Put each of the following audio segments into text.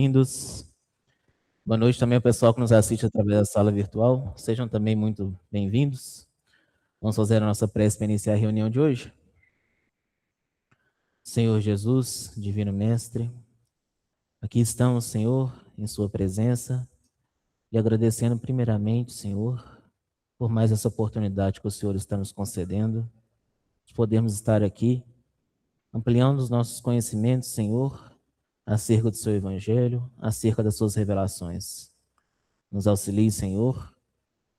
Bem-vindos. Boa noite também ao pessoal que nos assiste através da sala virtual. Sejam também muito bem-vindos. Vamos fazer a nossa prece para iniciar a reunião de hoje. Senhor Jesus, Divino Mestre, aqui estamos, Senhor, em Sua presença, e agradecendo primeiramente, Senhor, por mais essa oportunidade que o Senhor está nos concedendo, de podermos estar aqui, ampliando os nossos conhecimentos, Senhor, acerca do Seu Evangelho, acerca das Suas revelações. Nos auxilie, Senhor,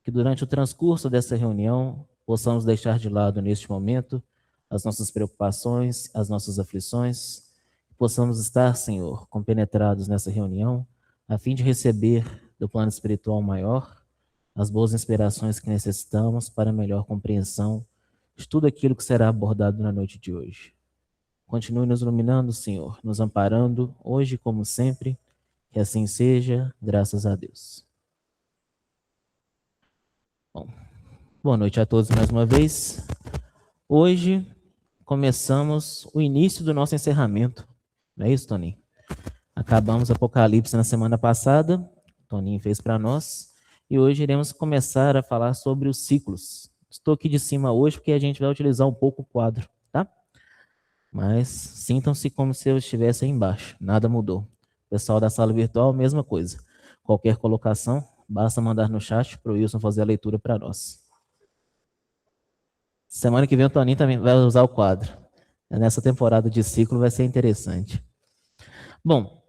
que durante o transcurso dessa reunião possamos deixar de lado neste momento as nossas preocupações, as nossas aflições, possamos estar, Senhor, compenetrados nessa reunião, a fim de receber do plano espiritual maior as boas inspirações que necessitamos para a melhor compreensão de tudo aquilo que será abordado na noite de hoje. Continue nos iluminando, Senhor, nos amparando, hoje como sempre, que assim seja, graças a Deus. Bom, boa noite a todos mais uma vez. Hoje começamos o início do nosso encerramento. Não é isso, Toninho? Acabamos Apocalipse na semana passada, o Toninho fez para nós, e hoje iremos começar a falar sobre os ciclos. Estou aqui de cima hoje porque a gente vai utilizar um pouco o quadro, tá? Mas sintam-se como se eu estivesse aí embaixo, nada mudou. Pessoal da sala virtual, mesma coisa. Qualquer colocação, basta mandar no chat para o Wilson fazer a leitura para nós. Semana que vem o Toninho também vai usar o quadro. Nessa temporada de ciclo vai ser interessante. Bom,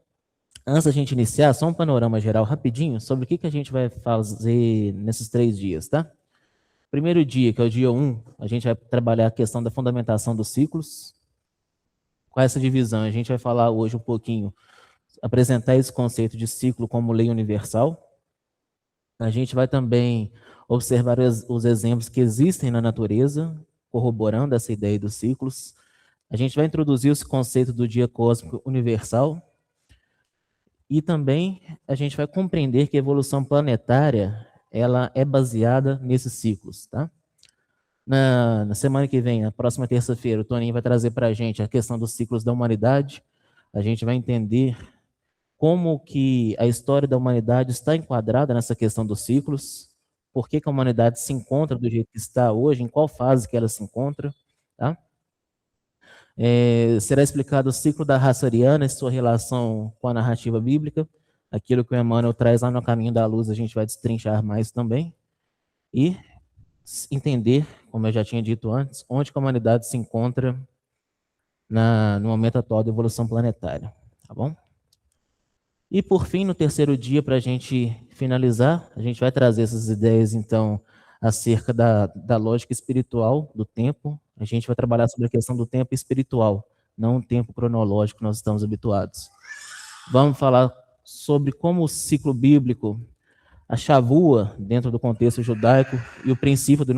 antes da gente iniciar, só um panorama geral rapidinho sobre o que a gente vai fazer nesses 3 dias, tá? Primeiro dia, que é o dia 1, a gente vai trabalhar a questão da fundamentação dos ciclos. Com essa divisão, a gente vai falar hoje um pouquinho, apresentar esse conceito de ciclo como lei universal. A gente vai também observar os exemplos que existem na natureza, corroborando essa ideia dos ciclos. A gente vai introduzir esse conceito do dia cósmico universal. E também a gente vai compreender que a evolução planetária ela é baseada nesses ciclos, tá? Na semana que vem, na próxima terça-feira, o Toninho vai trazer para a gente a questão dos ciclos da humanidade. A gente vai entender como que a história da humanidade está enquadrada nessa questão dos ciclos, por que a humanidade se encontra do jeito que está hoje, em qual fase que ela se encontra, tá? Será explicado o ciclo da raça ariana e sua relação com a narrativa bíblica, aquilo que o Emmanuel traz lá no Caminho da Luz, a gente vai destrinchar mais também, e entender, como eu já tinha dito antes, onde a humanidade se encontra no momento atual da evolução planetária, tá bom? E por fim, no terceiro dia, para a gente finalizar, a gente vai trazer essas ideias, então, acerca da lógica espiritual do tempo. A gente vai trabalhar sobre a questão do tempo espiritual, não o tempo cronológico que nós estamos habituados. Vamos falar sobre como o ciclo bíblico, a chavua dentro do contexto judaico e o princípio do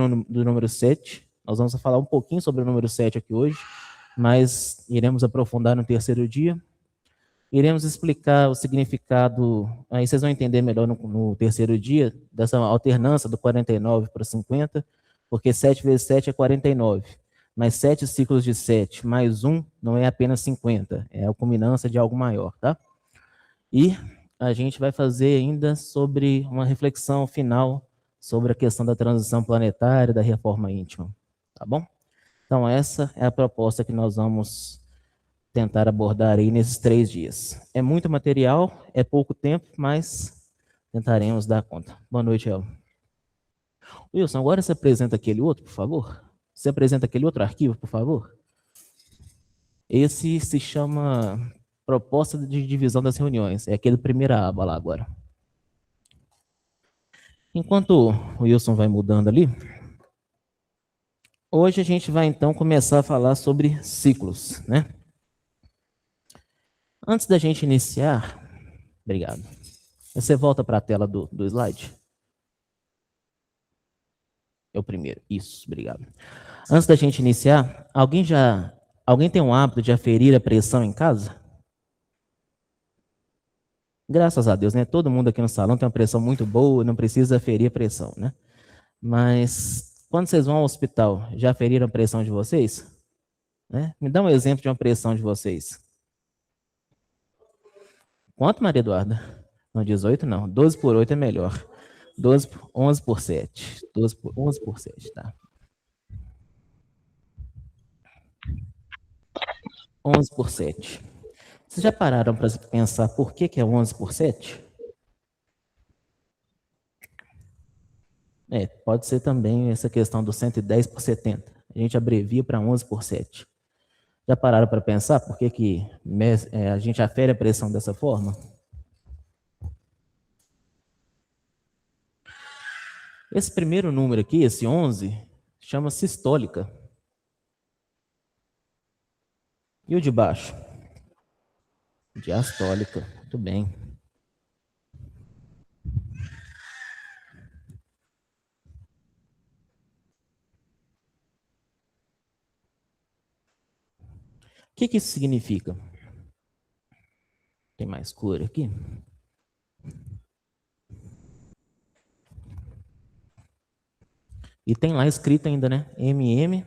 número 7. Nós vamos falar um pouquinho sobre o número 7 aqui hoje, mas iremos aprofundar no terceiro dia. Iremos explicar o significado, aí vocês vão entender melhor no terceiro dia, dessa alternância do 49 para 50, porque 7 vezes 7 é 49, mas 7 ciclos de 7 mais 1 não é apenas 50, é a culminância de algo maior, tá? E a gente vai fazer ainda sobre uma reflexão final sobre a questão da transição planetária, da reforma íntima, tá bom? Então essa é a proposta que nós vamos tentar abordar aí nesses 3 dias. É muito material, é pouco tempo, mas tentaremos dar conta. Boa noite, El. Wilson, agora você apresenta aquele outro, por favor? Você apresenta aquele outro arquivo, por favor? Esse se chama Proposta de Divisão das Reuniões. É aquele primeira aba lá agora. Enquanto o Wilson vai mudando ali, hoje a gente vai então começar a falar sobre ciclos, né? Antes da gente iniciar, obrigado. Você volta para a tela do slide. É o primeiro. Isso, obrigado. Antes da gente iniciar, alguém tem um hábito de aferir a pressão em casa? Graças a Deus, né? Todo mundo aqui no salão tem uma pressão muito boa, não precisa aferir a pressão, né? Mas quando vocês vão ao hospital, já aferiram a pressão de vocês? Né? Me dá um exemplo de uma pressão de vocês. Quanto, Maria Eduarda? Não, 18 não. 12 por 8 é melhor. 11 por 7. 11 por 7, tá. 11 por 7. Vocês já pararam para pensar por que é 11 por 7? Pode ser também essa questão do 110 por 70. A gente abrevia para 11 por 7. Já pararam para pensar por que a gente afere a pressão dessa forma? Esse primeiro número aqui, esse 11, chama sistólica. E o de baixo? Diastólica. Muito bem. O que isso significa? Tem mais cor aqui? E tem lá escrito ainda, né? mmHg.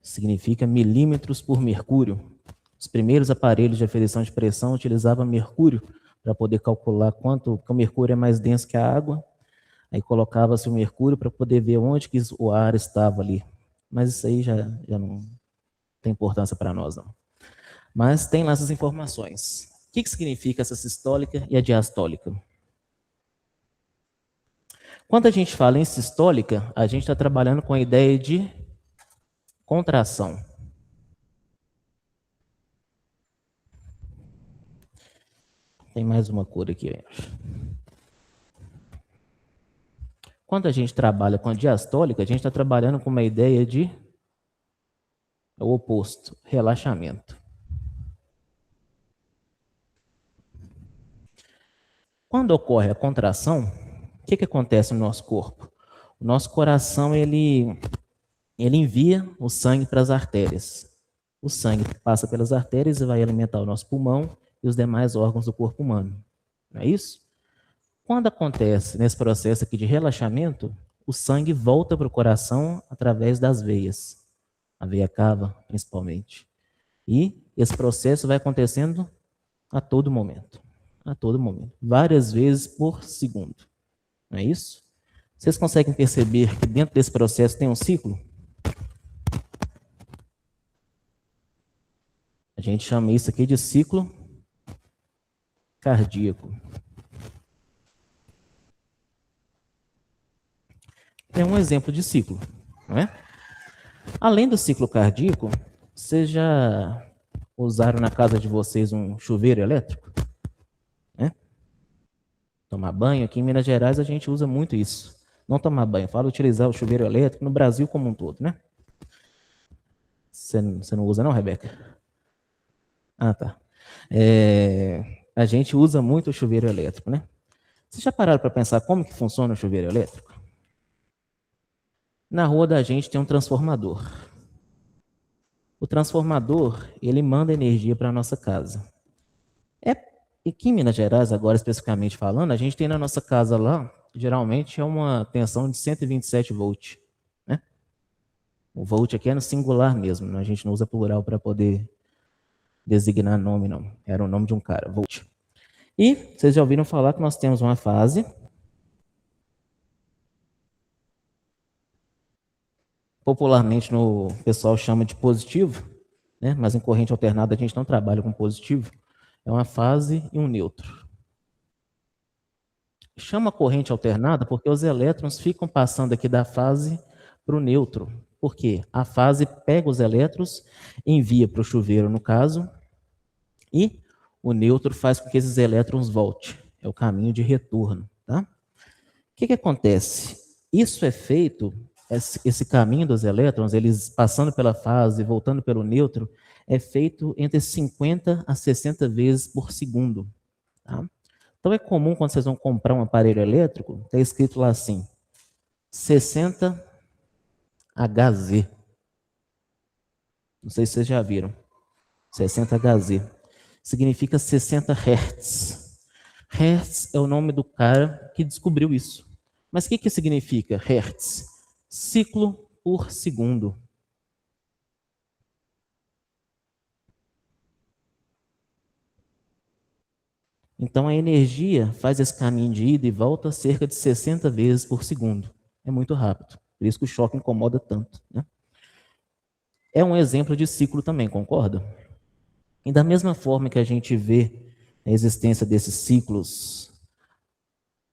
Significa milímetros por mercúrio. Os primeiros aparelhos de aferição de pressão utilizavam mercúrio para poder calcular quanto que o mercúrio é mais denso que a água. Aí colocava-se o mercúrio para poder ver onde que o ar estava ali. Mas isso aí já não tem importância para nós, não. Mas tem lá essas informações. O que significa essa sistólica e a diastólica? Quando a gente fala em sistólica, a gente está trabalhando com a ideia de contração. Tem mais uma cor aqui, eu acho. Quando a gente trabalha com a diastólica, a gente está trabalhando com uma ideia de o oposto, relaxamento. Quando ocorre a contração, o que acontece no nosso corpo? O nosso coração, ele envia o sangue para as artérias. O sangue passa pelas artérias e vai alimentar o nosso pulmão e os demais órgãos do corpo humano. Não é isso? Quando acontece nesse processo aqui de relaxamento, o sangue volta para o coração através das veias. A veia cava, principalmente. E esse processo vai acontecendo a todo momento. A todo momento. Várias vezes por segundo. Não é isso? Vocês conseguem perceber que dentro desse processo tem um ciclo? A gente chama isso aqui de ciclo cardíaco. É um exemplo de ciclo, não é? Além do ciclo cardíaco, vocês já usaram na casa de vocês um chuveiro elétrico? Né? Tomar banho, aqui em Minas Gerais a gente usa muito isso. Não tomar banho, fala utilizar o chuveiro elétrico no Brasil como um todo, né? Você não usa não, Rebeca? Ah, tá. A gente usa muito o chuveiro elétrico, né? Vocês já pararam para pensar como que funciona o chuveiro elétrico? Na rua da gente tem um transformador. O transformador, ele manda energia para a nossa casa. E aqui em Minas Gerais, agora especificamente falando, a gente tem na nossa casa lá, geralmente é uma tensão de 127 volts. Né? O volt aqui é no singular mesmo, né? A gente não usa plural para poder designar nome, não. Era o nome de um cara, volt. E vocês já ouviram falar que nós temos uma fase popularmente o pessoal chama de positivo, né? Mas em corrente alternada a gente não trabalha com positivo. É uma fase e um neutro. Chama corrente alternada porque os elétrons ficam passando aqui da fase para o neutro. Por quê? A fase pega os elétrons, envia para o chuveiro, no caso, e o neutro faz com que esses elétrons voltem. É o caminho de retorno. Tá? O que acontece? Isso é feito, esse caminho dos elétrons, eles passando pela fase e voltando pelo neutro, é feito entre 50 a 60 vezes por segundo. Tá? Então é comum quando vocês vão comprar um aparelho elétrico, está escrito lá assim, 60 Hz. Não sei se vocês já viram. 60 Hz. Significa 60 Hz. Hertz é o nome do cara que descobriu isso. Mas o que significa Hertz? Ciclo por segundo. Então, a energia faz esse caminho de ida e volta cerca de 60 vezes por segundo. É muito rápido. Por isso que o choque incomoda tanto, né? É um exemplo de ciclo também, concorda? E da mesma forma que a gente vê a existência desses ciclos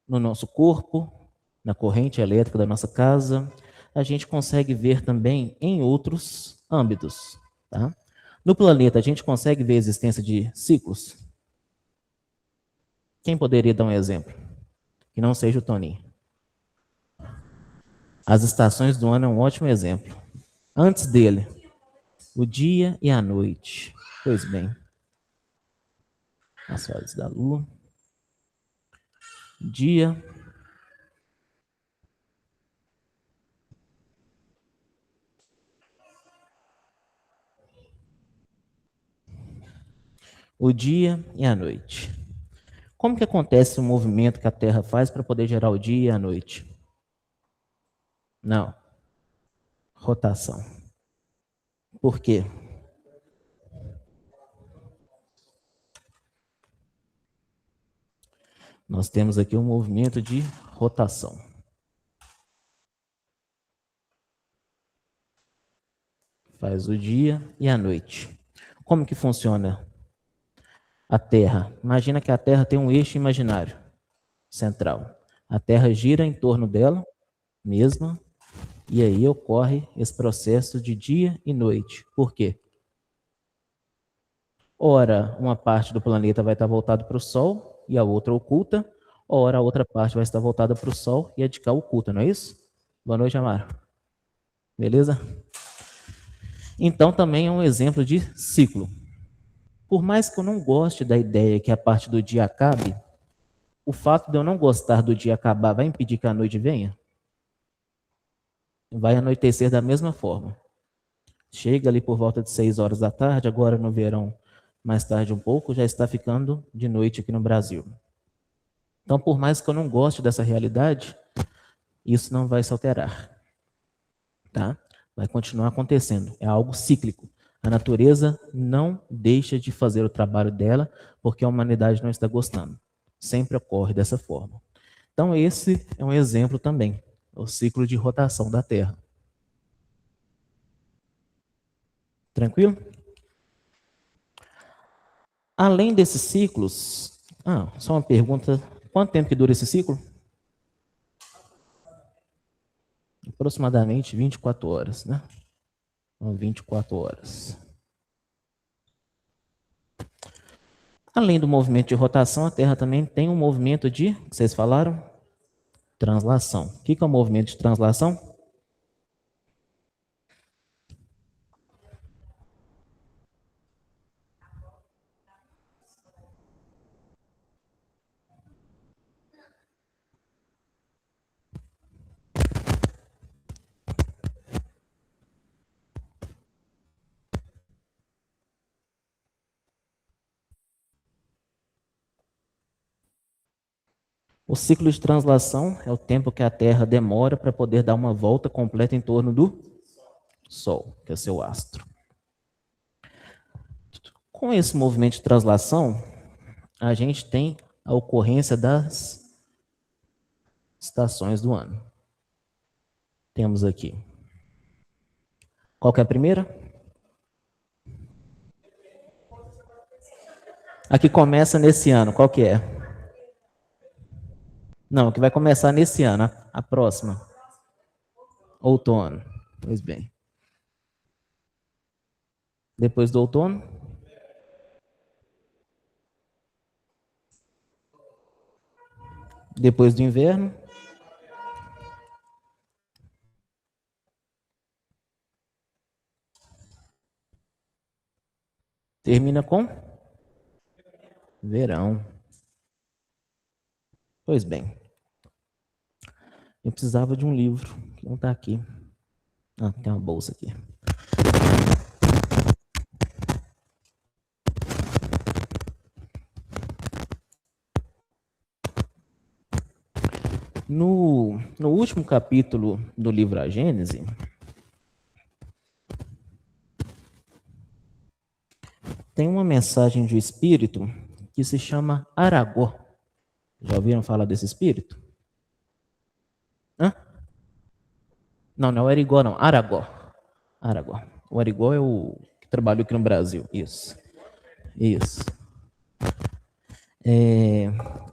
no nosso corpo, na corrente elétrica da nossa casa, a gente consegue ver também em outros âmbitos, tá? No planeta, a gente consegue ver a existência de ciclos? Quem poderia dar um exemplo? Que não seja o Toninho. As estações do ano é um ótimo exemplo. Antes dele, o dia e a noite. Pois bem, as fases da lua. Dia, o dia e a noite. Como que acontece o movimento que a Terra faz para poder gerar o dia e a noite? Não, rotação. Por quê? Nós temos aqui um movimento de rotação. Faz o dia e a noite. Como que funciona a Terra? Imagina que a Terra tem um eixo imaginário central. A Terra gira em torno dela mesma e aí ocorre esse processo de dia e noite. Por quê? Ora, uma parte do planeta vai estar voltada para o Sol e a outra oculta. Ora, a outra parte vai estar voltada para o Sol e a de cá oculta, não é isso? Boa noite, Amaro. Beleza? Então, também é um exemplo de ciclo. Por mais que eu não goste da ideia que a parte do dia acabe, o fato de eu não gostar do dia acabar vai impedir que a noite venha? Vai anoitecer da mesma forma. Chega ali por volta de 6 horas da tarde, agora no verão, mais tarde um pouco, já está ficando de noite aqui no Brasil. Então, por mais que eu não goste dessa realidade, isso não vai se alterar, tá? Vai continuar acontecendo, é algo cíclico. A natureza não deixa de fazer o trabalho dela porque a humanidade não está gostando. Sempre ocorre dessa forma. Então, esse é um exemplo também, o ciclo de rotação da Terra. Tranquilo? Além desses ciclos, só uma pergunta, quanto tempo que dura esse ciclo? Aproximadamente 24 horas, né? 24 horas. Além do movimento de rotação, a Terra também tem um movimento de, que vocês falaram? Translação. O que é o movimento de translação? O ciclo de translação é o tempo que a Terra demora para poder dar uma volta completa em torno do Sol, que é seu astro. Com esse movimento de translação, a gente tem a ocorrência das estações do ano. Temos aqui. Qual que é a primeira? A que começa nesse ano, qual que é? Não, que vai começar nesse ano, a próxima. Outono. Pois bem. Depois do outono? Depois do inverno? Termina com verão. Pois bem. Eu precisava de um livro, que não está aqui. Tem uma bolsa aqui. No último capítulo do livro A Gênese, tem uma mensagem de espírito que se chama Aragó. Já ouviram falar desse espírito? Hã? Não, não é o Arigó, não. Aragó. Aragó. O Arigó é o que trabalhou aqui no Brasil. Isso. Isso.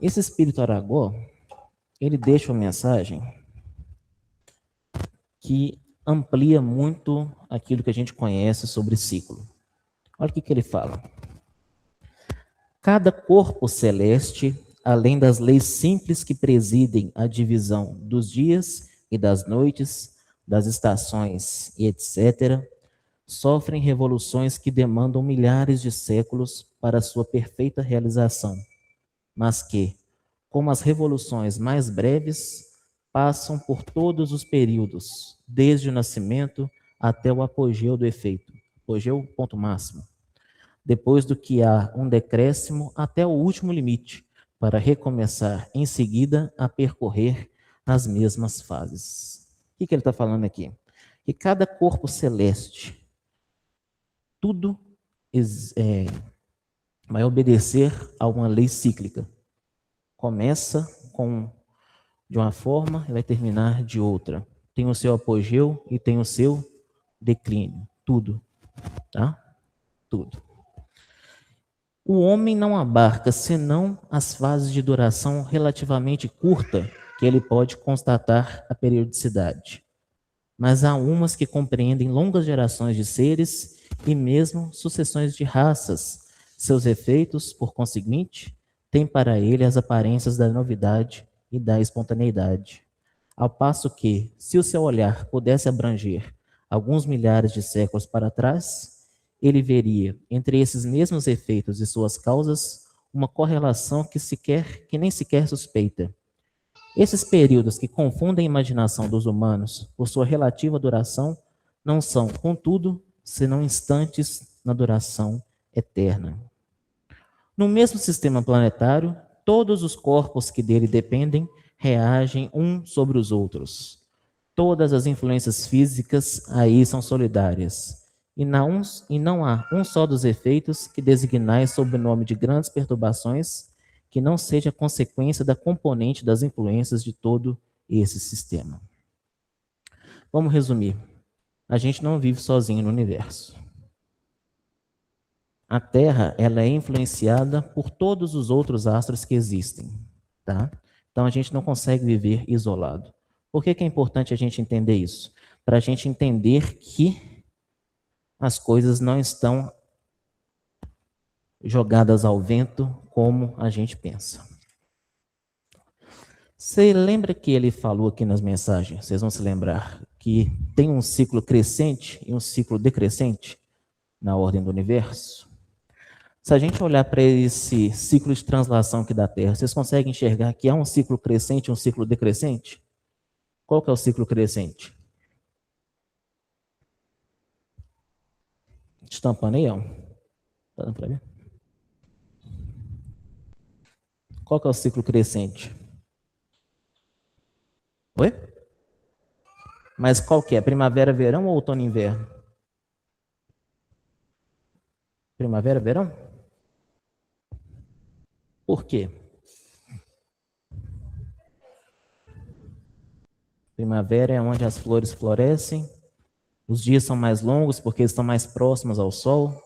Esse espírito Aragó, ele deixa uma mensagem que amplia muito aquilo que a gente conhece sobre ciclo. Olha o que ele fala. Cada corpo celeste, além das leis simples que presidem a divisão dos dias e das noites, das estações e etc., sofrem revoluções que demandam milhares de séculos para sua perfeita realização, mas que, como as revoluções mais breves, passam por todos os períodos, desde o nascimento até o apogeu do efeito. Apogeu, ponto máximo. Depois do que há um decréscimo até o último limite, para recomeçar em seguida a percorrer as mesmas fases. O que ele está falando aqui? Que cada corpo celeste, tudo vai obedecer a uma lei cíclica. Começa de uma forma e vai terminar de outra. Tem o seu apogeu e tem o seu declínio. Tudo. Tá? Tudo. O homem não abarca senão as fases de duração relativamente curta que ele pode constatar a periodicidade. Mas há umas que compreendem longas gerações de seres e mesmo sucessões de raças. Seus efeitos, por conseguinte, têm para ele as aparências da novidade e da espontaneidade. Ao passo que, se o seu olhar pudesse abranger alguns milhares de séculos para trás, ele veria, entre esses mesmos efeitos e suas causas, uma correlação que nem sequer suspeita. Esses períodos que confundem a imaginação dos humanos por sua relativa duração não são, contudo, senão instantes na duração eterna. No mesmo sistema planetário, todos os corpos que dele dependem reagem uns sobre os outros. Todas as influências físicas aí são solidárias. E não há um só dos efeitos que designais sob o nome de grandes perturbações que não seja consequência da componente das influências de todo esse sistema. Vamos resumir. A gente não vive sozinho no universo. A Terra, ela é influenciada por todos os outros astros que existem, tá? Então a gente não consegue viver isolado. Por que é importante a gente entender isso? Para a gente entender que as coisas não estão jogadas ao vento como a gente pensa. Você lembra que ele falou aqui nas mensagens, vocês vão se lembrar, que tem um ciclo crescente e um ciclo decrescente na ordem do universo? Se a gente olhar para esse ciclo de translação aqui da Terra, vocês conseguem enxergar que há um ciclo crescente e um ciclo decrescente? Qual que é o ciclo crescente? Estampando aí, ó. Tá dando para ver? Qual que é o ciclo crescente? Oi? Mas qual que é? Primavera, verão ou outono e inverno? Primavera, verão? Por quê? Primavera é onde as flores florescem, os dias são mais longos porque estão mais próximos ao sol,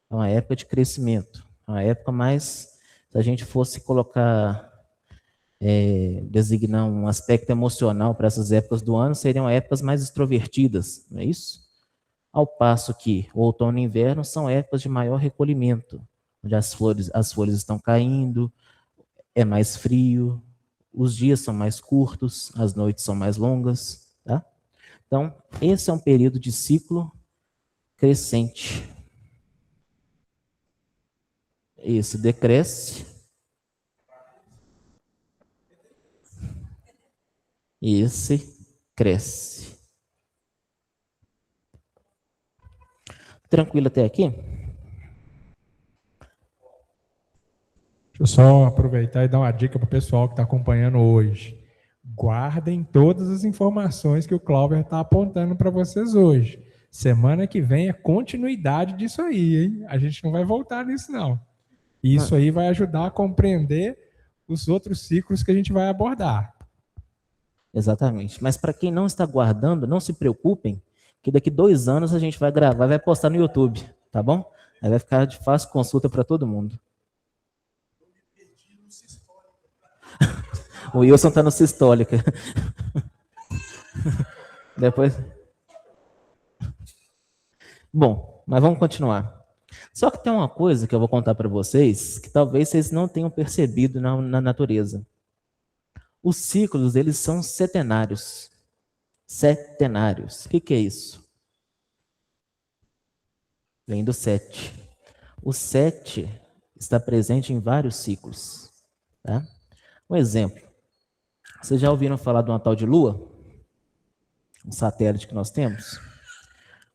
é uma época de crescimento, é uma época mais, se a gente fosse colocar, designar um aspecto emocional para essas épocas do ano, seriam épocas mais extrovertidas, não é isso? Ao passo que o outono e inverno são épocas de maior recolhimento, onde as folhas estão caindo, é mais frio, os dias são mais curtos, as noites são mais longas, tá? Então, esse é um período de ciclo crescente. Esse decresce. Esse cresce. Tranquilo até aqui? Deixa eu só aproveitar e dar uma dica para o pessoal que está acompanhando hoje. Guardem todas as informações que o Cláudio está apontando para vocês hoje. Semana que vem é continuidade disso aí, hein? A gente não vai voltar nisso, não. Isso aí vai ajudar a compreender os outros ciclos que a gente vai abordar. Exatamente. Mas para quem não está guardando, não se preocupem, que daqui 2 anos a gente vai gravar e vai postar no YouTube, tá bom? Aí vai ficar de fácil consulta para todo mundo. O Wilson está no Sistólica. Depois. Bom, mas vamos continuar. Só que tem uma coisa que eu vou contar para vocês, que talvez vocês não tenham percebido na natureza. Os ciclos, eles são setenários. Setenários. O que é isso? Vem do 7. O 7 está presente em vários ciclos. Tá? Um exemplo. Vocês já ouviram falar de uma tal de Lua? Um satélite que nós temos?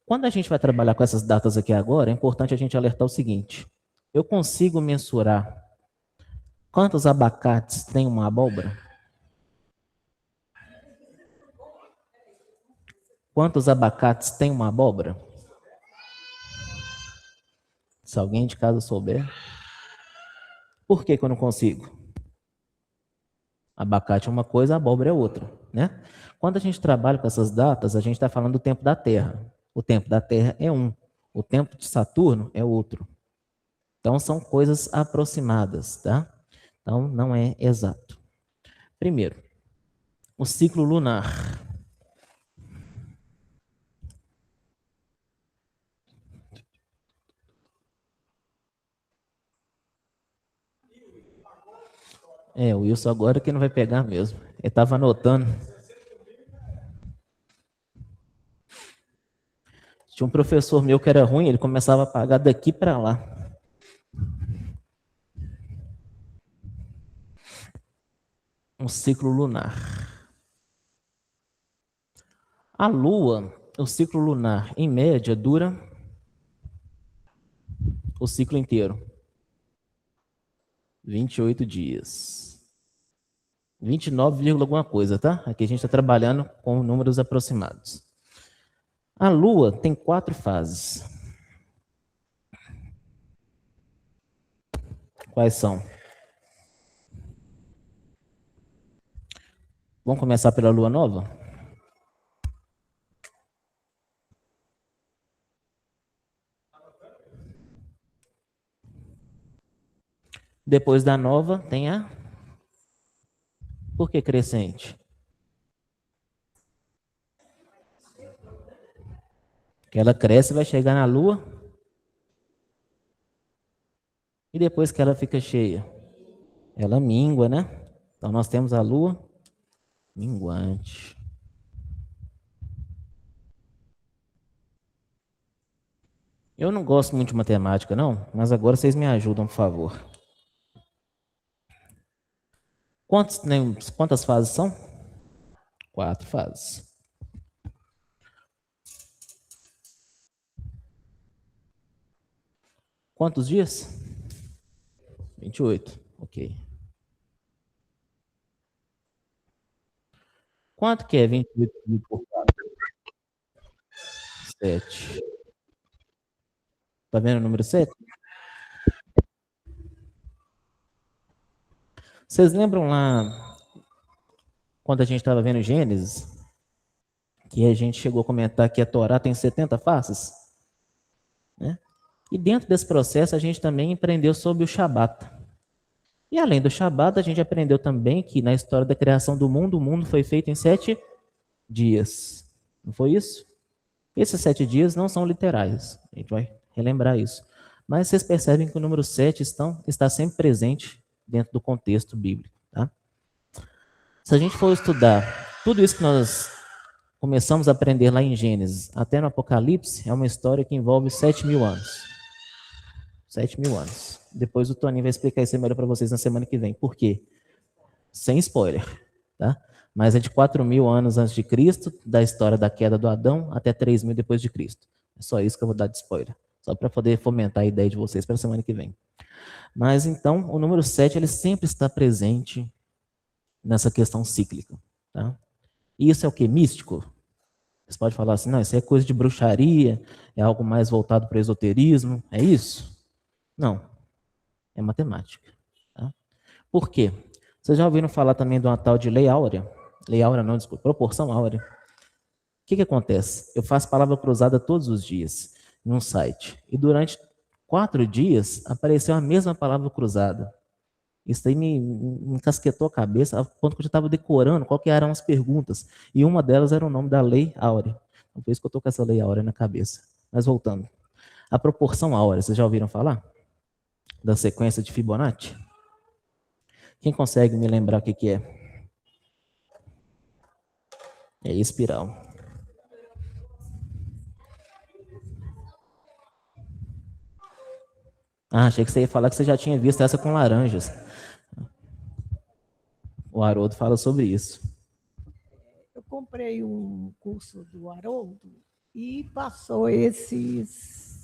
Quando a gente vai trabalhar com essas datas aqui agora, é importante a gente alertar o seguinte. Eu consigo mensurar quantos abacates tem uma abóbora? Quantos abacates tem uma abóbora? Se alguém de casa souber. Por que eu não consigo? Abacate é uma coisa, abóbora é outra, né? Quando a gente trabalha com essas datas, a gente está falando do tempo da Terra. O tempo da Terra é um, o tempo de Saturno é outro. Então, são coisas aproximadas, tá? Então, não é exato. Primeiro, o ciclo lunar. O Wilson agora que não vai pegar mesmo. Ele estava anotando. Tinha um professor meu que era ruim, ele começava a pagar daqui para lá. Um ciclo lunar. A Lua, o ciclo lunar, em média, dura o ciclo inteiro. 28 dias. 29, alguma coisa, tá? Aqui a gente está trabalhando com números aproximados. A Lua tem 4 fases. Quais são? Vamos começar pela Lua nova? Depois da nova tem a... Por que crescente? Que ela cresce, vai chegar na Lua. E depois que ela fica cheia, ela mingua, né? Então nós temos a Lua minguante. Eu não gosto muito de matemática, não, mas agora vocês me ajudam, por favor. Quantas fases são? 4 fases. Quantos dias? 28, ok. Quanto que é 28 dividido por 4? 7. Tá vendo o número 7? Vocês lembram lá, quando a gente estava vendo Gênesis, que a gente chegou a comentar que a Torá tem 70 faces? Né? E dentro desse processo, a gente também aprendeu sobre o Shabat. E além do Shabat, a gente aprendeu também que na história da criação do mundo, o mundo foi feito em 7 dias. Não foi isso? Esses 7 dias não são literais. A gente vai relembrar isso. Mas vocês percebem que o número 7 está sempre presente dentro do contexto bíblico. Tá? Se a gente for estudar tudo isso que nós começamos a aprender lá em Gênesis, até no Apocalipse, é uma história que envolve 7.000 anos. 7.000 anos. Depois o Toninho vai explicar isso melhor para vocês na semana que vem. Por quê? Sem spoiler. Tá? Mas é de 4.000 anos antes de Cristo, da história da queda do Adão, até 3.000 depois de Cristo. É só isso que eu vou dar de spoiler. Só para poder fomentar a ideia de vocês para a semana que vem. Mas então, o número 7, ele sempre está presente nessa questão cíclica. Tá? E isso é o que? Místico? Você pode falar assim, não, isso é coisa de bruxaria, é algo mais voltado para o esoterismo, é isso? Não. É matemática. Tá? Por quê? Vocês já ouviram falar também de uma tal de lei áurea? Lei áurea não, desculpa, proporção áurea. O que acontece? Eu faço palavra cruzada todos os dias num site. E durante 4 dias apareceu a mesma palavra cruzada. Isso aí me encasquetou a cabeça, a ponto que eu já estava decorando qual que eram as perguntas. E uma delas era o nome da lei áurea. Então, por isso que eu estou com essa lei áurea na cabeça. Mas voltando. A proporção áurea, vocês já ouviram falar? Da sequência de Fibonacci? Quem consegue me lembrar o que é? É espiral. Ah, achei que você ia falar que você já tinha visto essa com laranjas. O Haroldo fala sobre isso. Eu comprei um curso do Haroldo e passou esses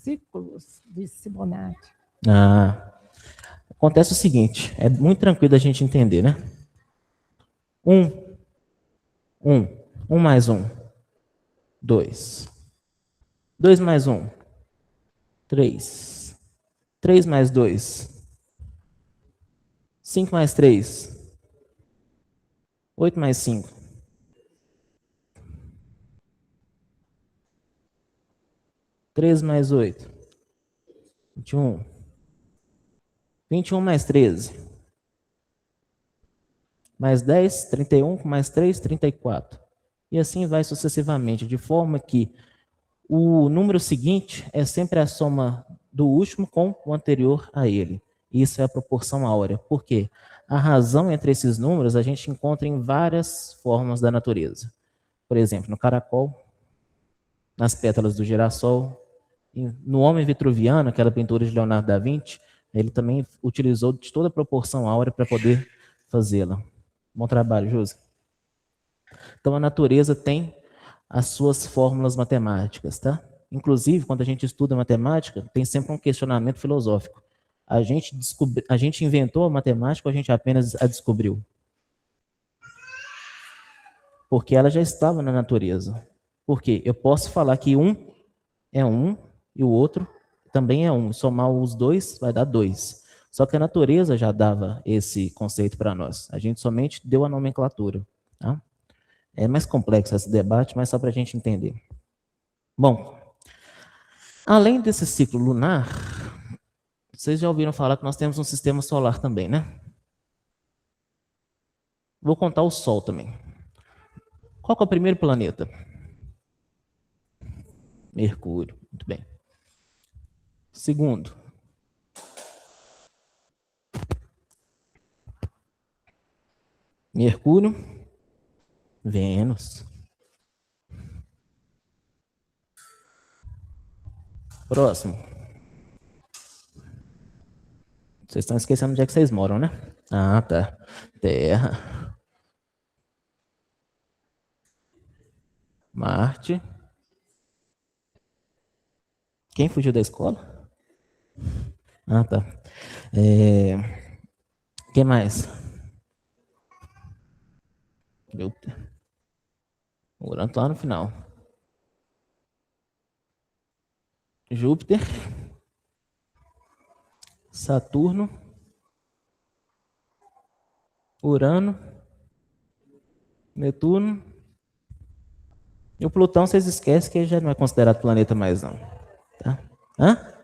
ciclos de Fibonacci. Acontece o seguinte, é muito tranquilo a gente entender, né? 1 mais 1, 2. 2 mais 1, 3. 3 mais 2, 5 mais 3, 8 mais 5. 13 mais 8, 21. 21 mais 13. Mais 10, 31, mais 3, 34. E assim vai sucessivamente, de forma que o número seguinte é sempre a soma do último com o anterior a ele. Isso é a proporção áurea. Por quê? A razão entre esses números a gente encontra em várias formas da natureza. Por exemplo, no caracol, nas pétalas do girassol, no homem vitruviano, aquela pintura de Leonardo da Vinci, ele também utilizou de toda a proporção áurea para poder fazê-la. Bom trabalho, Josi. Então, a natureza tem as suas fórmulas matemáticas, tá? Inclusive, quando a gente estuda matemática, tem sempre um questionamento filosófico. A gente inventou a matemática ou a gente apenas a descobriu? Porque ela já estava na natureza. Por quê? Eu posso falar que um é um e o outro também é um. Somar os dois vai dar 2. Só que a natureza já dava esse conceito para nós. A gente somente deu a nomenclatura. Tá? É mais complexo esse debate, mas só para a gente entender. Bom, além desse ciclo lunar, vocês já ouviram falar que nós temos um sistema solar também, né? Vou contar o Sol também. Qual que é o primeiro planeta? Mercúrio. Muito bem. Segundo. Mercúrio. Vênus. Próximo. Vocês estão esquecendo onde é que vocês moram, né? Ah, tá. Terra. Marte. Quem fugiu da escola? Ah, tá. Quem mais? Júpiter. Urano tá lá no final. Júpiter. Saturno. Urano. Netuno. E o Plutão, vocês esquecem que ele já não é considerado planeta mais, não. Tá? Hã?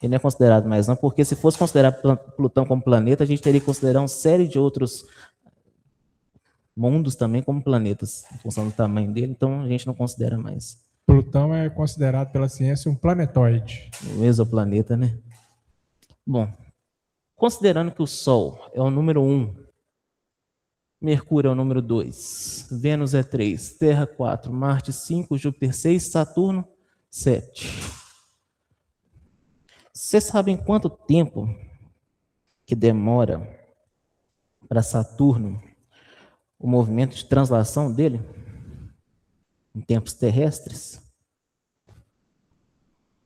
Ele não é considerado mais, não, porque se fosse considerar Plutão como planeta, a gente teria que considerar uma série de outros mundos também como planetas, em função do tamanho dele, então a gente não considera mais. Plutão é considerado pela ciência um planetoide. O exoplaneta, né? Bom, considerando que o Sol é o número 1, Mercúrio é o número 2, Vênus é 3, Terra 4, Marte 5, Júpiter 6, Saturno 7. Vocês sabem quanto tempo que demora para Saturno o movimento de translação dele em tempos terrestres?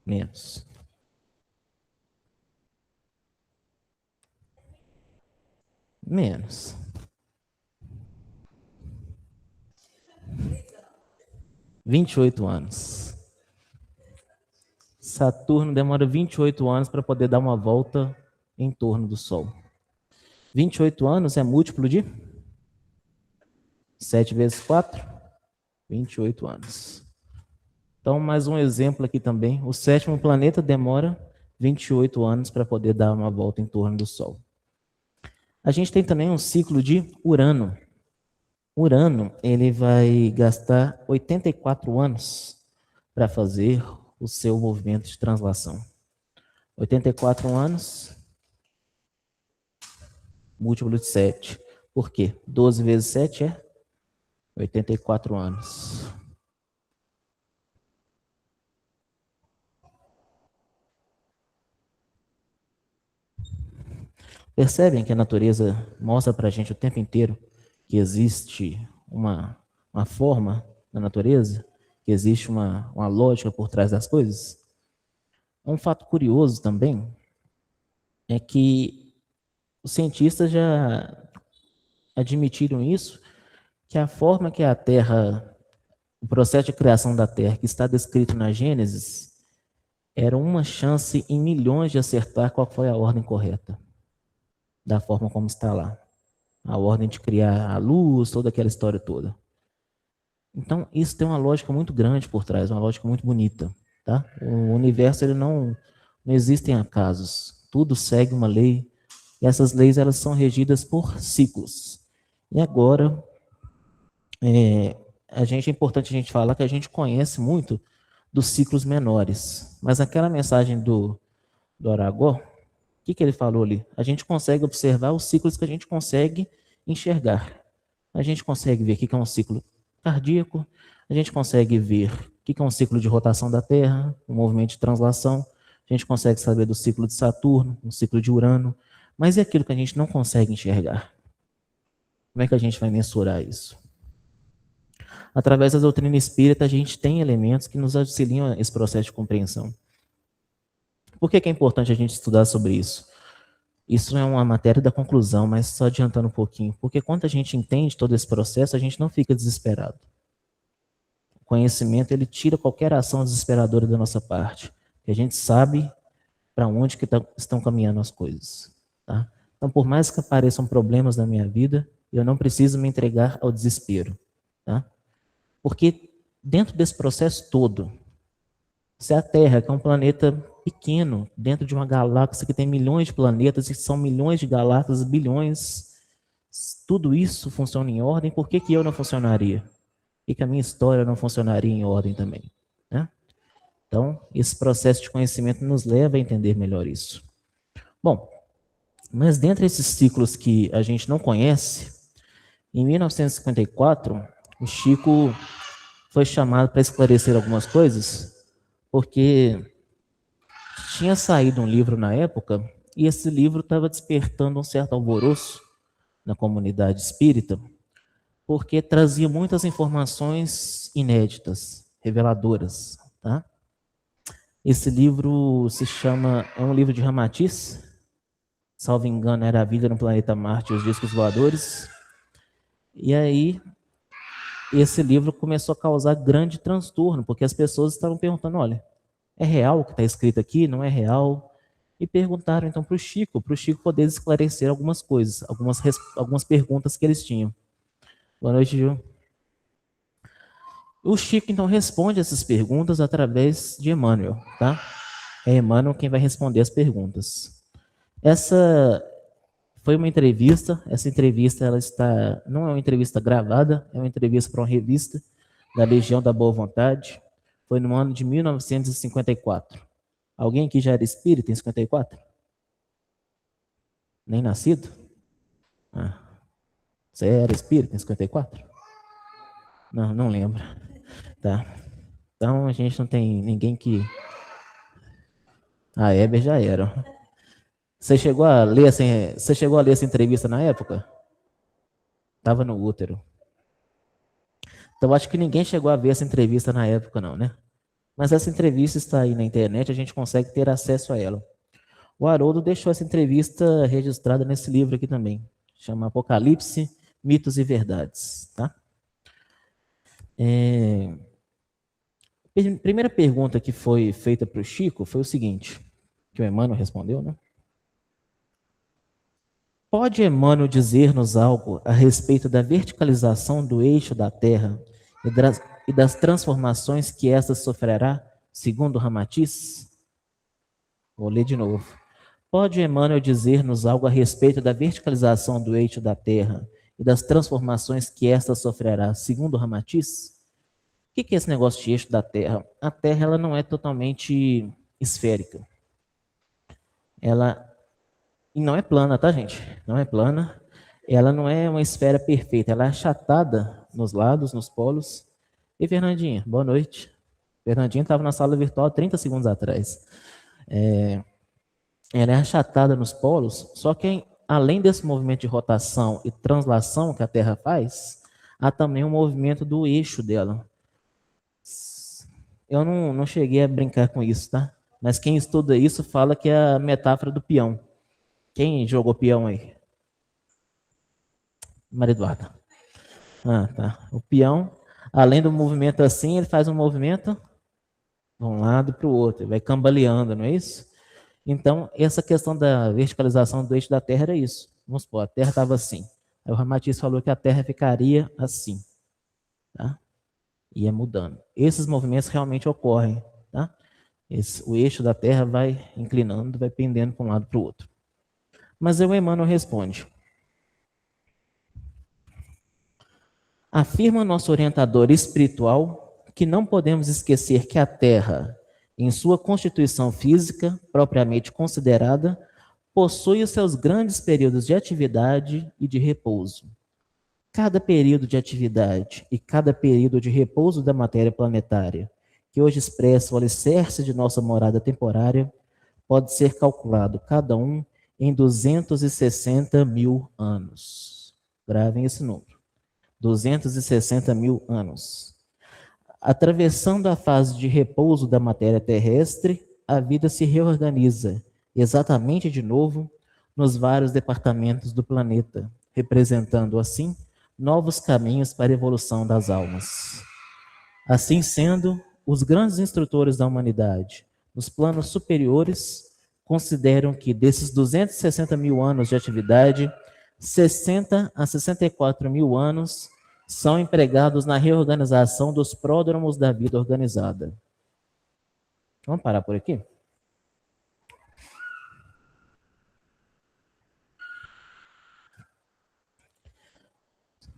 Menos. Menos. 28 anos. Saturno demora 28 anos para poder dar uma volta em torno do Sol. 28 anos é múltiplo de 7 vezes 4, 28 anos. Então, mais um exemplo aqui também. O sétimo planeta demora 28 anos para poder dar uma volta em torno do Sol. A gente tem também um ciclo de Urano. Urano, ele vai gastar 84 anos para fazer o seu movimento de translação. 84 anos, múltiplo de 7. Por quê? 12 vezes 7 é 84 anos. Percebem que a natureza mostra para a gente o tempo inteiro que existe uma forma na natureza, que existe uma lógica por trás das coisas? Um fato curioso também é que os cientistas já admitiram isso, que a forma que a Terra, o processo de criação da Terra, que está descrito na Gênesis, era uma chance em milhões de acertar qual foi a ordem correta, da forma como está lá. A ordem de criar a luz, toda aquela história toda. Então, isso tem uma lógica muito grande por trás, uma lógica muito bonita. Tá? O universo, ele não existem acasos. Tudo segue uma lei. E essas leis, elas são regidas por ciclos. E agora, é importante a gente falar que a gente conhece muito dos ciclos menores. Mas aquela mensagem do Aragó, o que ele falou ali? A gente consegue observar os ciclos que a gente consegue enxergar. A gente consegue ver o que é um ciclo cardíaco, a gente consegue ver o que é um ciclo de rotação da Terra, um movimento de translação, a gente consegue saber do ciclo de Saturno, um ciclo de Urano, mas é aquilo que a gente não consegue enxergar. Como é que a gente vai mensurar isso? Através da doutrina espírita, a gente tem elementos que nos auxiliam nesse processo de compreensão. Por que é importante a gente estudar sobre isso? Isso é uma matéria da conclusão, mas só adiantando um pouquinho. Porque quando a gente entende todo esse processo, a gente não fica desesperado. O conhecimento, ele tira qualquer ação desesperadora da nossa parte. E a gente sabe para onde que estão caminhando as coisas. Tá? Então, por mais que apareçam problemas na minha vida, eu não preciso me entregar ao desespero. Tá? Porque dentro desse processo todo, se a Terra, que é um planeta pequeno, dentro de uma galáxia que tem milhões de planetas, e são milhões de galáxias, bilhões, tudo isso funciona em ordem, por que eu não funcionaria? Por que a minha história não funcionaria em ordem também? Né? Então, esse processo de conhecimento nos leva a entender melhor isso. Bom, mas dentre esses ciclos que a gente não conhece, em 1954, o Chico foi chamado para esclarecer algumas coisas, porque tinha saído um livro na época, e esse livro estava despertando um certo alvoroço na comunidade espírita, porque trazia muitas informações inéditas, reveladoras. Tá? Esse livro se chama, é um livro de Ramatiz, salvo engano, era A Vida no Planeta Marte e os Discos Voadores. E aí, esse livro começou a causar grande transtorno, porque as pessoas estavam perguntando, olha, é real o que está escrito aqui? Não é real? E perguntaram então para o Chico poder esclarecer algumas coisas, algumas perguntas que eles tinham. Boa noite, Gil. O Chico então responde essas perguntas através de Emmanuel, tá? É Emmanuel quem vai responder as perguntas. Essa foi uma entrevista, essa entrevista não é uma entrevista gravada, é uma entrevista para uma revista da Legião da Boa Vontade. Foi no ano de 1954. Alguém aqui já era espírita em 54? Nem nascido? Ah, você era espírita em 54? Não lembro. Tá. Então a gente não tem ninguém que... A Heber já era. Você chegou a ler essa entrevista na época? Estava no útero. Então acho que ninguém chegou a ver essa entrevista na época não, né? Mas essa entrevista está aí na internet, a gente consegue ter acesso a ela. O Haroldo deixou essa entrevista registrada nesse livro aqui também. Chama Apocalipse, Mitos e Verdades. Tá? Primeira pergunta que foi feita para o Chico foi o seguinte, que o Emmanuel respondeu, né? Pode Emmanuel dizer-nos algo a respeito da verticalização do eixo da Terra e das transformações que esta sofrerá, segundo Ramatiz? Vou ler de novo. Pode Emmanuel dizer-nos algo a respeito da verticalização do eixo da Terra e das transformações que esta sofrerá, segundo Ramatiz? O que é esse negócio de eixo da Terra? A Terra ela não é totalmente esférica. E não é plana, tá, gente? Não é plana. Ela não é uma esfera perfeita. Ela é achatada nos lados, nos polos. E Fernandinha, boa noite. Fernandinha estava na sala virtual 30 segundos atrás. Ela é achatada nos polos, só que além desse movimento de rotação e translação que a Terra faz, há também um movimento do eixo dela. Eu não cheguei a brincar com isso, tá? Mas quem estuda isso fala que é a metáfora do peão. Quem jogou peão aí? Maria Eduarda. Ah, tá. O peão, além do movimento assim, ele faz um movimento de um lado para o outro. Ele vai cambaleando, não é isso? Então, essa questão da verticalização do eixo da Terra era isso. Vamos supor, a Terra estava assim. Aí o Ramatiz falou que a Terra ficaria assim. Tá? Ia mudando. Esses movimentos realmente ocorrem. Tá? O eixo da Terra vai inclinando, vai pendendo para um lado para o outro. Mas o Emmanuel responde. Afirma nosso orientador espiritual que não podemos esquecer que a Terra, em sua constituição física, propriamente considerada, possui os seus grandes períodos de atividade e de repouso. Cada período de atividade e cada período de repouso da matéria planetária, que hoje expressa o alicerce de nossa morada temporária, pode ser calculado, cada um, em 260 mil anos. Gravem esse número. 260 mil anos. Atravessando a fase de repouso da matéria terrestre, a vida se reorganiza exatamente de novo nos vários departamentos do planeta, representando assim novos caminhos para a evolução das almas. Assim sendo, os grandes instrutores da humanidade, nos planos superiores, consideram que desses 260 mil anos de atividade, 60 a 64 mil anos são empregados na reorganização dos pródromos da vida organizada. Vamos parar por aqui?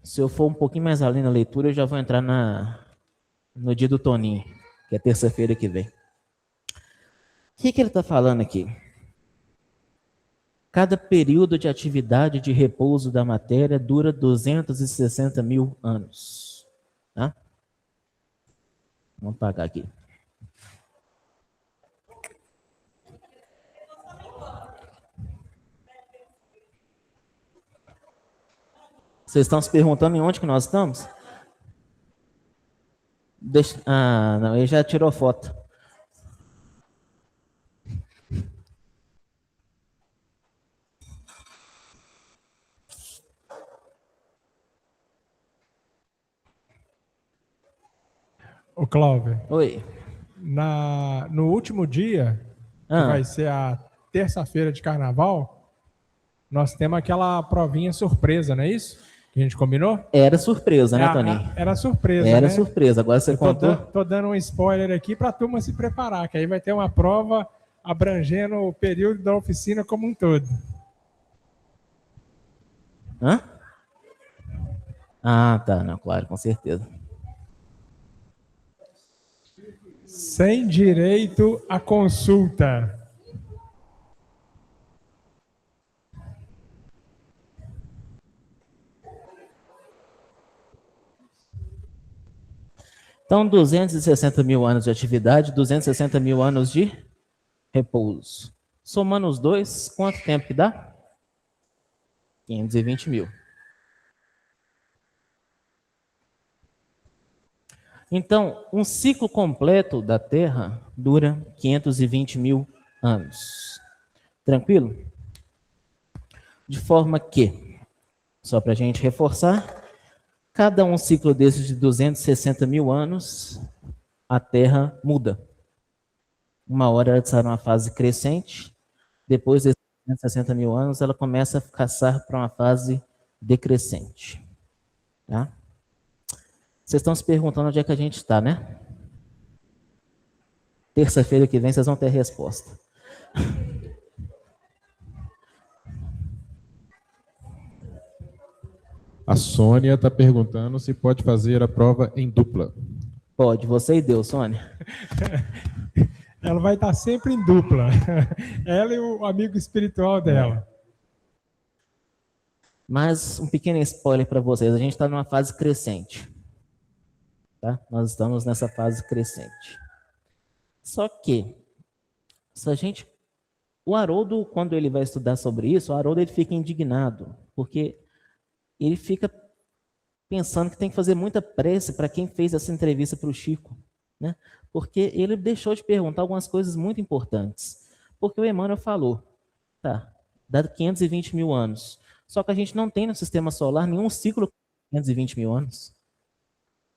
Se eu for um pouquinho mais além na leitura, eu já vou entrar no dia do Toninho, que é terça-feira que vem. O que ele está falando aqui? Cada período de atividade de repouso da matéria dura 260 mil anos. Tá? Vamos apagar aqui. Vocês estão se perguntando em onde que nós estamos? Não, ele já tirou foto. Ô, Cláudio. Oi. No último dia, que vai ser a terça-feira de carnaval, nós temos aquela provinha surpresa, não é isso? Que a gente combinou? Era surpresa, né, Toninho? Era surpresa, Era né? surpresa, agora você contou. Tô dando um spoiler aqui para a turma se preparar, que aí vai ter uma prova abrangendo o período da oficina como um todo. Hã? Ah, tá, não, claro, com certeza. Sem direito à consulta. Então, 260 mil anos de atividade, 260 mil anos de repouso. Somando os dois, quanto tempo que dá? 520 mil. Então, um ciclo completo da Terra dura 520 mil anos. Tranquilo? De forma que, só para a gente reforçar, cada um ciclo desses de 260 mil anos, a Terra muda. Uma hora ela está numa fase crescente, depois 160 mil anos, ela começa a passar para uma fase decrescente. Tá? Vocês estão se perguntando onde é que a gente está, né? Terça-feira que vem vocês vão ter a resposta. A Sônia está perguntando se pode fazer a prova em dupla. Pode, você e Deus, Sônia. Ela vai estar sempre em dupla. Ela e o amigo espiritual dela. Mas um pequeno spoiler para vocês, a gente está numa fase crescente. Tá? Nós estamos nessa fase crescente. Só que, se a gente... O Haroldo, quando ele vai estudar sobre isso, o Haroldo ele fica indignado, porque ele fica pensando que tem que fazer muita prece para quem fez essa entrevista para o Chico, né? Porque ele deixou de perguntar algumas coisas muito importantes. Porque o Emmanuel falou, tá, dá 520 mil anos. Só que a gente não tem no sistema solar nenhum ciclo de 520 mil anos.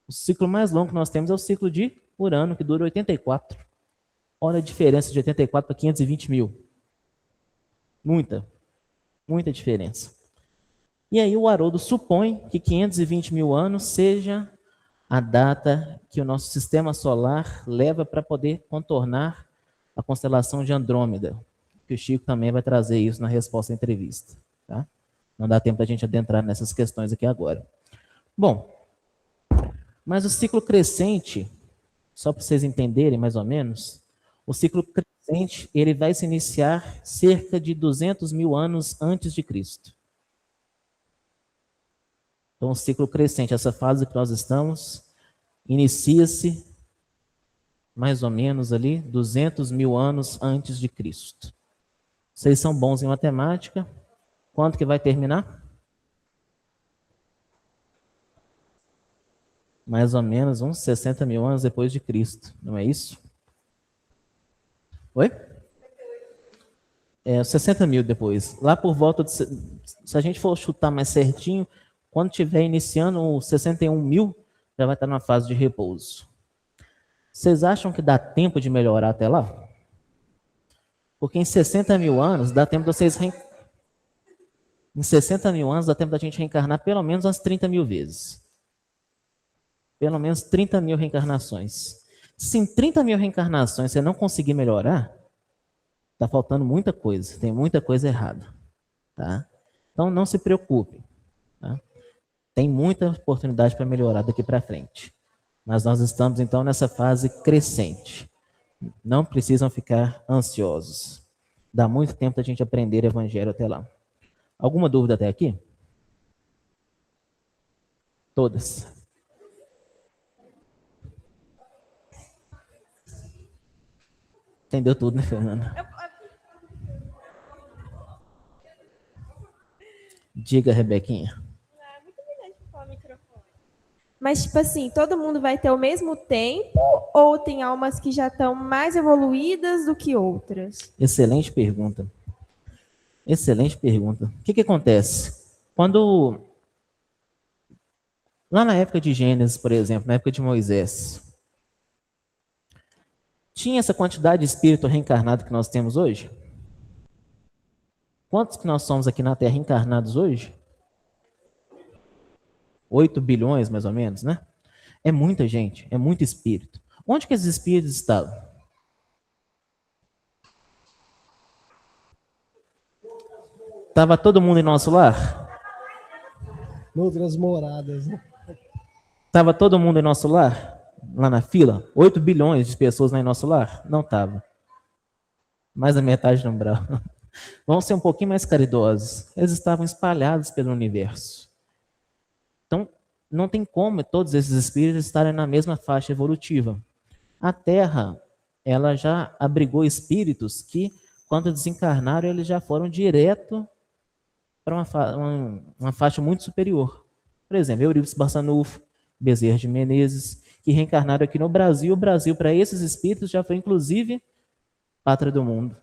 O ciclo mais longo que nós temos é o ciclo de Urano, que dura 84. Olha a diferença de 84 para 520 mil. Muita diferença. E aí o Haroldo supõe que 520 mil anos seja a data que o nosso sistema solar leva para poder contornar a constelação de Andrômeda, que o Chico também vai trazer isso na resposta à entrevista. Tá? Não dá tempo da gente adentrar nessas questões aqui agora. Bom, mas o ciclo crescente, só para vocês entenderem mais ou menos, o ciclo crescente ele vai se iniciar cerca de 200 mil anos antes de Cristo. Então, o ciclo crescente, essa fase que nós estamos, inicia-se mais ou menos ali 200 mil anos antes de Cristo. Vocês são bons em matemática. Quanto que vai terminar? Mais ou menos uns 60 mil anos depois de Cristo, não é isso? Oi? 60 mil depois. Lá por volta de... Se a gente for chutar mais certinho, quando estiver iniciando os 61 mil, já vai estar numa fase de repouso. Vocês acham que dá tempo de melhorar até lá? Porque em 60 mil anos, dá tempo de vocês... Em 60 mil anos, dá tempo da gente reencarnar pelo menos umas 30 mil vezes. Pelo menos 30 mil reencarnações. Se em 30 mil reencarnações você não conseguir melhorar, está faltando muita coisa, tem muita coisa errada. Tá? Então não se preocupe. Tá? Tem muita oportunidade para melhorar daqui para frente. Mas nós estamos então nessa fase crescente. Não precisam ficar ansiosos. Dá muito tempo da gente aprender o evangelho até lá. Alguma dúvida até aqui? Todas. Entendeu tudo, né, Fernanda? Diga, Rebequinha. Mas, tipo assim, todo mundo vai ter o mesmo tempo ou tem almas que já estão mais evoluídas do que outras? Excelente pergunta. Excelente pergunta. O que acontece? Quando... Lá na época de Gênesis, por exemplo, na época de Moisés, tinha essa quantidade de espírito reencarnado que nós temos hoje? Quantos que nós somos aqui na Terra reencarnados hoje? 8 bilhões, mais ou menos, né? É muita gente, é muito espírito. Onde que esses espíritos estavam? Estava todo mundo em nosso lar? Noutras moradas, né? Estava todo mundo em nosso lar? Lá na fila? 8 bilhões de pessoas lá em nosso lar? Não estava. Mais da metade não brava. Vamos ser um pouquinho mais caridosos. Eles estavam espalhados pelo universo. Então, não tem como todos esses espíritos estarem na mesma faixa evolutiva. A Terra, ela já abrigou espíritos que, quando desencarnaram, eles já foram direto para uma faixa muito superior. Por exemplo, Eurípides Barçanufo, Bezerra de Menezes, que reencarnaram aqui no Brasil. O Brasil, para esses espíritos, já foi, inclusive, pátria do mundo,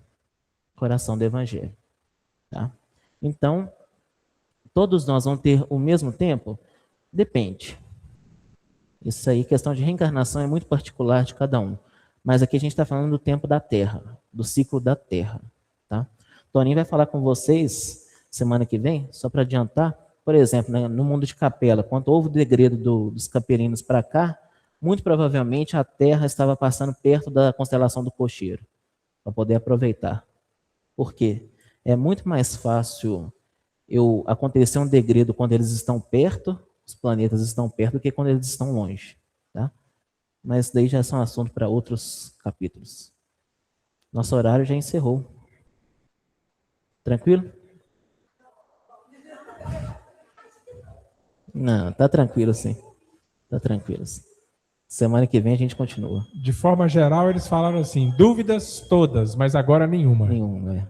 coração do Evangelho. Tá? Então, todos nós vamos ter o mesmo tempo? Depende. Isso aí, questão de reencarnação é muito particular de cada um. Mas aqui a gente está falando do tempo da Terra, do ciclo da Terra. Tá? Toninho vai falar com vocês semana que vem, só para adiantar. Por exemplo, né, no mundo de Capela, quando houve o degredo dos capelinos para cá, muito provavelmente a Terra estava passando perto da constelação do Cocheiro, para poder aproveitar. Por quê? É muito mais fácil acontecer um degredo quando eles estão perto, os planetas estão perto, do que quando eles estão longe. Tá? Mas daí já são assuntos para outros capítulos. Nosso horário já encerrou. Tranquilo? Não, tá tranquilo sim. Tá tranquilo sim. Semana que vem a gente continua. De forma geral, eles falaram assim, dúvidas todas, mas agora nenhuma. Nenhum, é.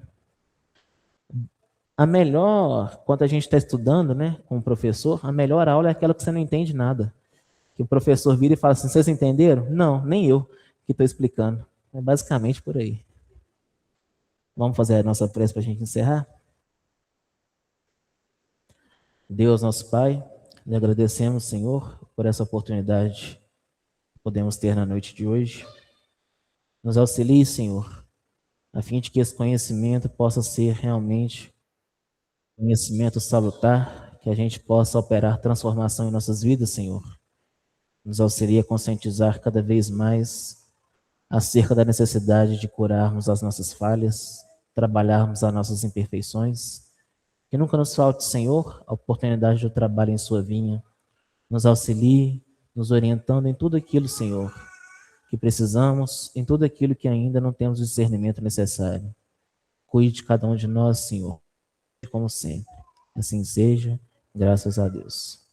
A melhor, quando a gente está estudando, né, com o professor, a melhor aula é aquela que você não entende nada. Que o professor vira e fala assim, vocês entenderam? Não, nem eu que estou explicando. É basicamente por aí. Vamos fazer a nossa prece para a gente encerrar? Deus, nosso Pai, lhe agradecemos, Senhor, por essa oportunidade que podemos ter na noite de hoje. Nos auxilie, Senhor, a fim de que esse conhecimento possa ser realmente conhecimento salutar, que a gente possa operar transformação em nossas vidas, Senhor. Nos auxilie a conscientizar cada vez mais acerca da necessidade de curarmos as nossas falhas, trabalharmos as nossas imperfeições. Que nunca nos falte, Senhor, a oportunidade do trabalho em sua vinha. Nos auxilie, nos orientando em tudo aquilo, Senhor, que precisamos, em tudo aquilo que ainda não temos o discernimento necessário. Cuide de cada um de nós, Senhor, como sempre. Assim seja, graças a Deus.